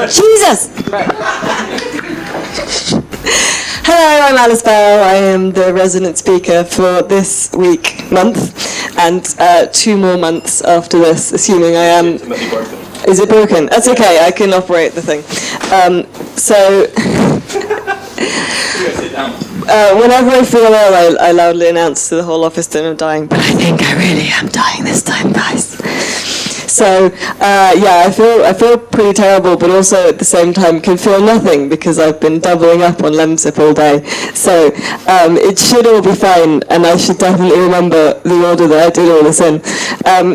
Jesus! Hello, I'm Alice Bell. I am the resident speaker for this month, and 2 more months after this, assuming I am... Is it broken? That's okay, I can operate the thing. Whenever I feel ill, I loudly announce to the whole office that I'm dying, but I think I really am dying this time, guys. So, I feel pretty terrible, but also at the same time can feel nothing because I've been doubling up on Lemsip all day. So, it should all be fine, and I should definitely remember the order that I did all this in.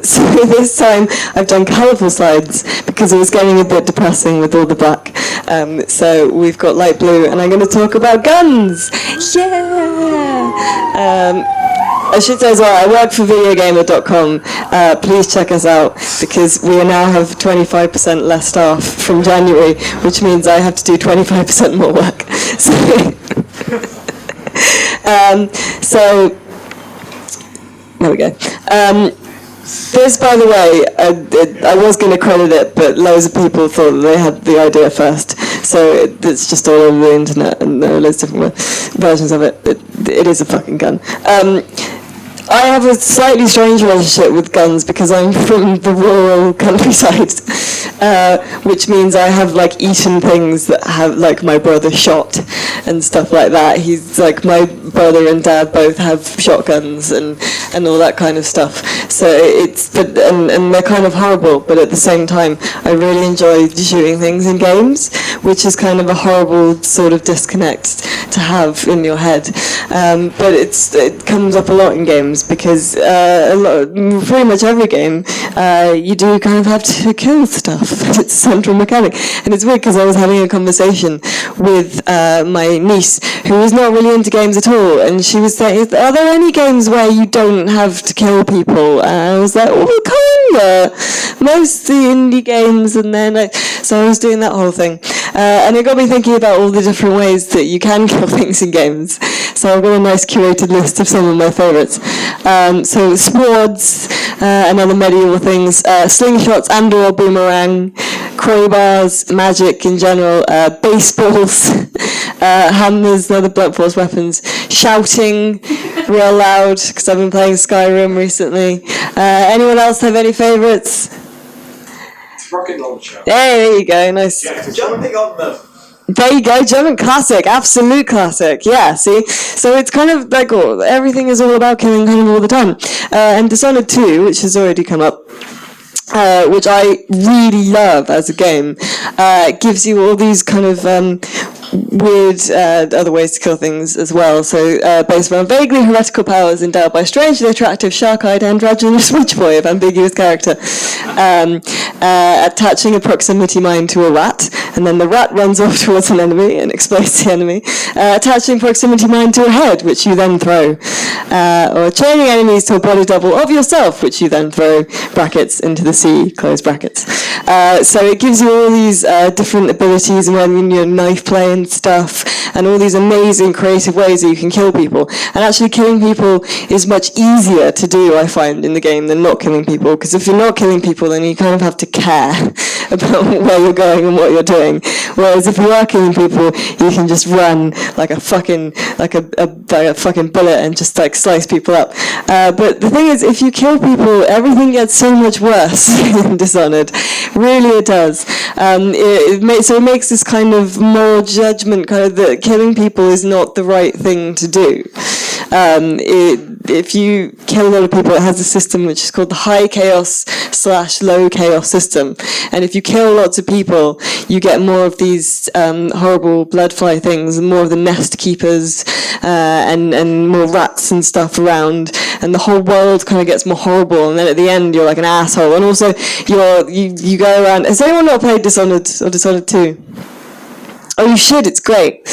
So this time I've done colourful slides because it was getting a bit depressing with all the black. So we've got light blue, and I'm going to talk about guns. Yeah! I should say as well, I work for videogamer.com. Please check us out because we now have 25% less staff from January, which means I have to do 25% more work. So there we go. This, by the way, I was going to credit it, but loads of people thought that they had the idea first. So it's just all over the internet, and there are loads of different versions of it. It is a fucking gun. I have a slightly strange relationship with guns because I'm from the rural countryside, which means I have eaten things that have my brother shot and stuff like that. He's my brother and dad both have shotguns and all that kind of stuff. So and they're kind of horrible, but at the same time I really enjoy shooting things in games, which is kind of a horrible sort of disconnect to have in your head. But it comes up a lot in games because pretty much every game you do kind of have to kill stuff. It's a central mechanic, and it's weird because I was having a conversation with my niece who was not really into games at all, and she was saying, are there any games where you don't have to kill people? And I was like, well, kinda. Most the indie games, and then so I was doing that whole thing, and it got me thinking about all the different ways that you can kill things in games. So I've got a nice curated list of some of my favourites. So swords and other medieval things, slingshots and/or boomerang, crowbars, magic in general, baseballs, hammers and other blunt force weapons, shouting real loud because I've been playing Skyrim recently. Anyone else have any favourites? Rocket launcher. There you go, nice. Yeah, jumping on them. There you go, German classic, absolute classic. Yeah, see? So it's kind of everything is all about killing kind of all the time. And Dishonored 2, which has already come up, which I really love as a game, gives you all these kind of weird other ways to kill things as well. So based around vaguely heretical powers endowed by strangely attractive shark-eyed androgynous witch boy of ambiguous character, attaching a proximity mine to a rat, and then the rat runs off towards an enemy and explodes the enemy, attaching proximity mine to a head, which you then throw, or chaining enemies to a body double of yourself, which you then throw, brackets, into the sea, close brackets. So it gives you all these different abilities when you're knife play and stuff, and all these amazing creative ways that you can kill people. And actually killing people is much easier to do, I find, in the game than not killing people, because if you're not killing people, then you kind of have to care about where you're going and what you're doing. Whereas if you are killing people, you can just run like a fucking bullet and just slice people up. But the thing is, if you kill people, everything gets so much worse in Dishonored. Really, it does. It makes this kind of moral judgment, kind of that killing people is not the right thing to do. If you kill a lot of people, it has a system which is called the high chaos / low chaos system. And if you kill lots of people, you get more of these horrible bloodfly things, and more of the nest keepers, and more rats and stuff around, and the whole world kind of gets more horrible. And then at the end, you're like an asshole. And also, you go around. Has anyone not played Dishonored or Dishonored 2? Oh, you should, it's great.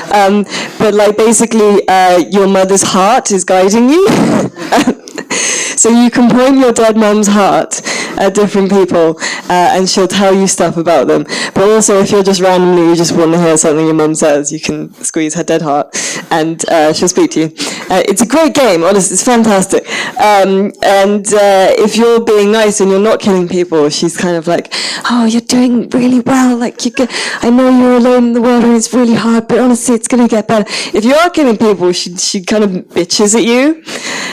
But basically, your mother's heart is guiding you. So you can point your dead mum's heart at different people, and she'll tell you stuff about them. But also, if you're just randomly, you just want to hear something your mum says, you can squeeze her dead heart, and she'll speak to you. It's a great game, honestly, it's fantastic. If you're being nice and you're not killing people, she's kind of like, oh, you're doing really well, like, I know you're alone in the world and it's really hard, but honestly, it's going to get better. If you are killing people, she kind of bitches at you,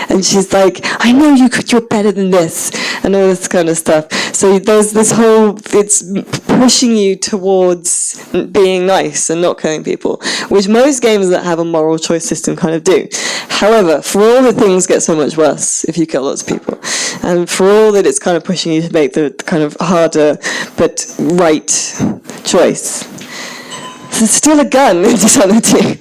and she's like, I know you're better than this, and all this kind of stuff. So there's this whole, it's pushing you towards being nice and not killing people, which most games that have a moral choice system kind of do. However, for all that things get so much worse if you kill lots of people, and for all that it's kind of pushing you to make the kind of harder but right choice, there's still a gun in Dishonored 2.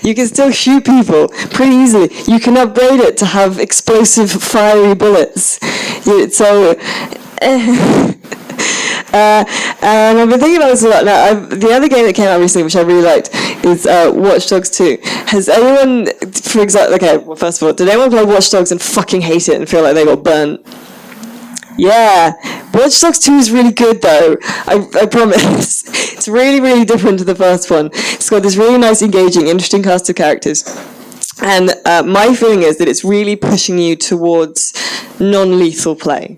You can still shoot people pretty easily. You can upgrade it to have explosive, fiery bullets. And I've been thinking about this a lot now. The other game that came out recently, which I really liked, is Watch Dogs 2. Has anyone, for example, okay, well, first of all, did anyone play Watch Dogs and fucking hate it and feel like they got burnt? Yeah, Watch Dogs 2 is really good though, I promise. It's really, really different to the first one. It's got this really nice, engaging, interesting cast of characters. And my feeling is that it's really pushing you towards non-lethal play.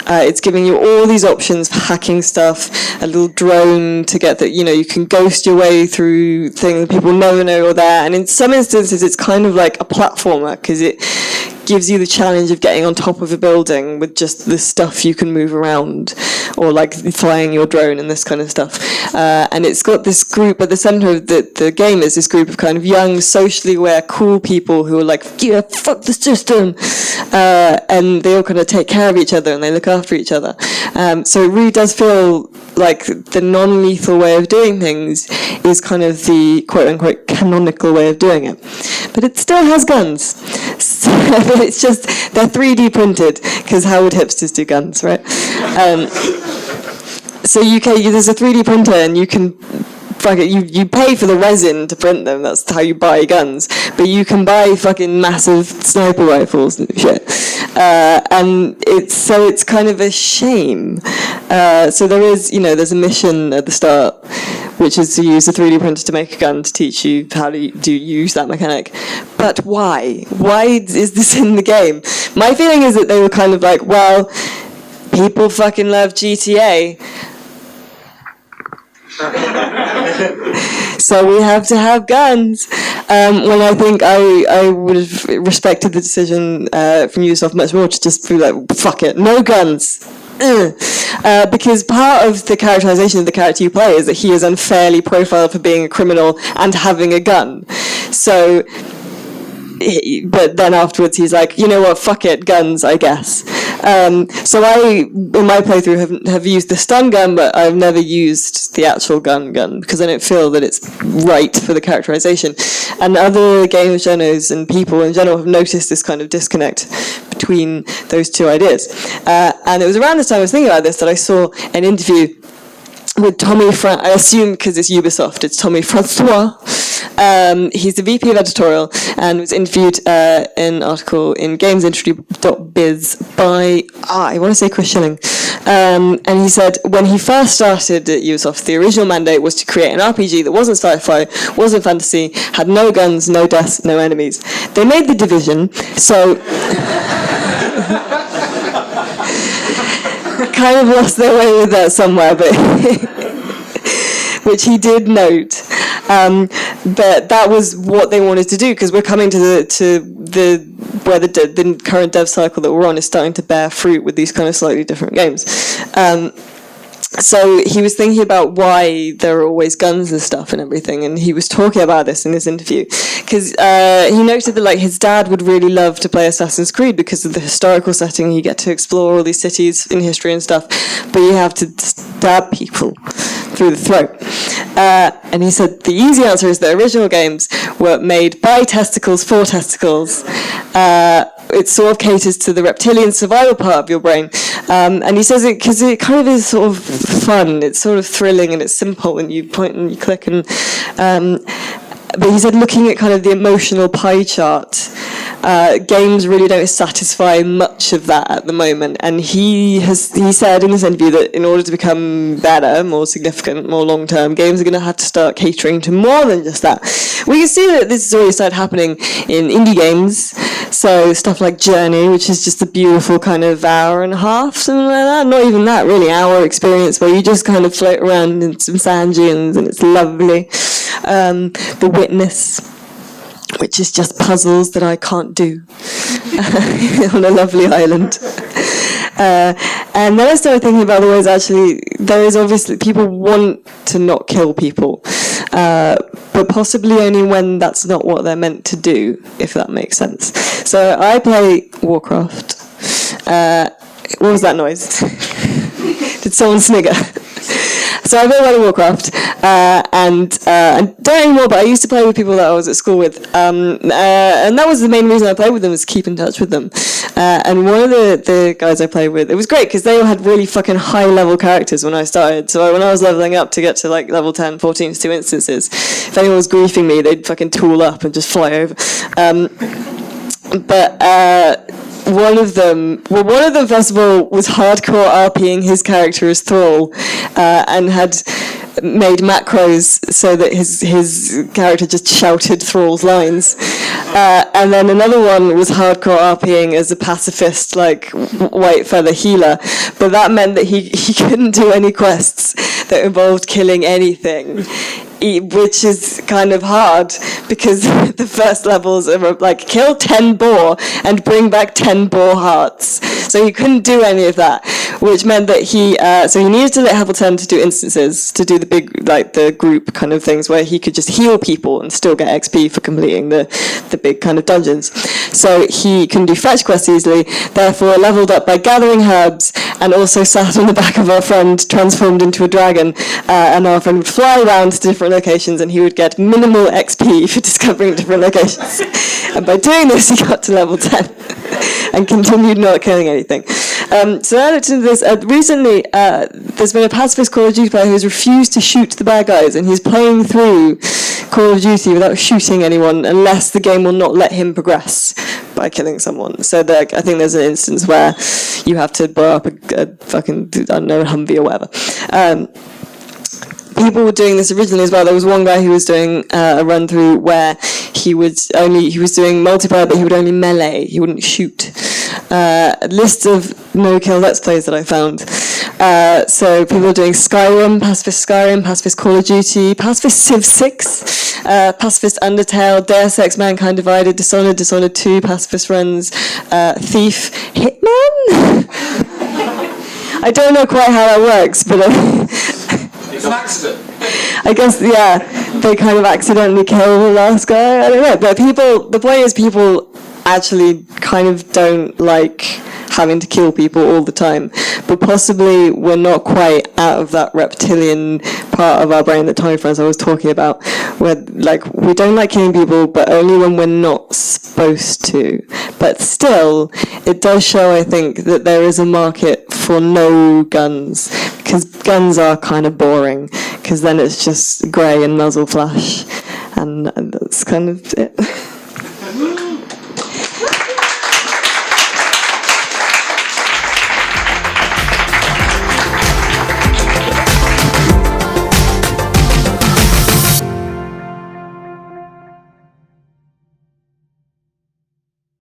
It's giving you all these options for hacking stuff, a little drone to get that, you can ghost your way through things that people never know are there. And in some instances, it's kind of like a platformer, because it gives you the challenge of getting on top of a building with just the stuff you can move around, or like flying your drone and this kind of stuff. And it's got this group at the center of the game is this group of kind of young, socially aware, cool people who are like, yeah, fuck the system. And they all kind of take care of each other and they look after each other. So it really does feel like the non-lethal way of doing things is kind of the quote-unquote canonical way of doing it. But it still has guns. So it's just, they're 3D printed, because how would hipsters do guns, right? So there's a 3D printer, and you can you pay for the resin to print them. That's how you buy guns. But you can buy fucking massive sniper rifles and shit. And it's kind of a shame. So there is, there's a mission at the start, which is to use a 3D printer to make a gun to teach you how to use that mechanic. But why? Why is this in the game? My feeling is that they were kind of like, well, people fucking love GTA. So we have to have guns. When I think I would have respected the decision from Ubisoft much more to just be like, fuck it, no guns. Because part of the characterization of the character you play is that he is unfairly profiled for being a criminal and having a gun. So, but then afterwards he's like, you know what, fuck it, guns, I guess. So I, in my playthrough, have used the stun gun, but I've never used the actual gun because I don't feel that it's right for the characterization. And other game journos and people in general have noticed this kind of disconnect between those two ideas. And it was around this time I was thinking about this that I saw an interview with Tommy, I assume because it's Ubisoft, it's Tommy Francois. He's the VP of editorial and was interviewed in an article in gamesindustry.biz by, I want to say Chris Schilling. And he said when he first started at Ubisoft, the original mandate was to create an RPG that wasn't sci-fi, wasn't fantasy, had no guns, no deaths, no enemies. They made The Division, so kind of lost their way with that somewhere, but which he did note. But that was what they wanted to do, because we're coming to where the current dev cycle that we're on is starting to bear fruit with these kind of slightly different games. So he was thinking about why there are always guns and stuff and everything, and he was talking about this in this interview, because he noted that his dad would really love to play Assassin's Creed because of the historical setting. You get to explore all these cities in history and stuff, but you have to stab people through the throat. And he said the easy answer is the original games were made by testicles for testicles. It sort of caters to the reptilian survival part of your brain. And he says it because it kind of is sort of fun. It's sort of thrilling and it's simple, and you point and you click. And but he said looking at kind of the emotional pie chart games really don't satisfy much of that at the moment. And he said in this interview that in order to become better, more significant, more long-term, games are going to have to start catering to more than just that. We can see that this has already started happening in indie games. So stuff like Journey, which is just a beautiful kind of hour and a half, something like that. Not even that, really, hour experience where you just kind of float around in some sand dunes and it's lovely. The Witness, which is just puzzles that I can't do on a lovely island. And then I started thinking about the ways actually there is obviously people want to not kill people, but possibly only when that's not what they're meant to do, if that makes sense. So I play Warcraft. What was that noise? Did someone snigger? So I play World of Warcraft, and I don't anymore, but I used to play with people that I was at school with, and that was the main reason I played with them, was to keep in touch with them. And one of the guys I played with, it was great, because they all had really fucking high-level characters when I started, so when I was leveling up to get to like level 10, 14 to 2 instances, if anyone was griefing me, they'd fucking tool up and just fly over. One of them first of all was hardcore RPing his character as Thrall, and had made macros so that his character just shouted Thrall's lines. And then another one was hardcore RPing as a pacifist, like white feather healer, but that meant that he couldn't do any quests that involved killing anything, which is kind of hard because the first levels are like kill 10 boar and bring back 10 boar hearts. So he couldn't do any of that, which meant that he needed to hit level 10 to do instances, to do the big, like the group kind of things where he could just heal people and still get XP for completing the big kind of dungeons. So he couldn't do fetch quests easily, therefore leveled up by gathering herbs and also sat on the back of our friend transformed into a dragon, and our friend would fly around to different locations and he would get minimal XP for discovering different locations. And by doing this he got to level 10 and continued not killing anything. So I looked into this. Recently, there's been a pacifist Call of Duty player who has refused to shoot the bad guys, and he's playing through Call of Duty without shooting anyone unless the game will not let him progress by killing someone. So I think there's an instance where you have to blow up a fucking, I don't know, Humvee or whatever. People were doing this originally as well. There was one guy who was doing a run through where he was doing multiplayer, but he would only melee. He wouldn't shoot. A list of no-kill Let's Plays that I found. So people are doing Skyrim, Pacifist Call of Duty, Pacifist Civ 6, Pacifist Undertale, Deus Ex Mankind Divided, Dishonored 2, Pacifist Runs, Thief, Hitman? I don't know quite how that works, but it's an accident. I guess, yeah, they kind of accidentally kill the last guy. I don't know, but the point is people actually kind of don't like having to kill people all the time, but possibly we're not quite out of that reptilian part of our brain that Tiny Friends I was talking about, where like we don't like killing people, but only when we're not supposed to. But still, it does show, I think, that there is a market for no guns, because guns are kind of boring, because then it's just grey and muzzle flash, and that's kind of it.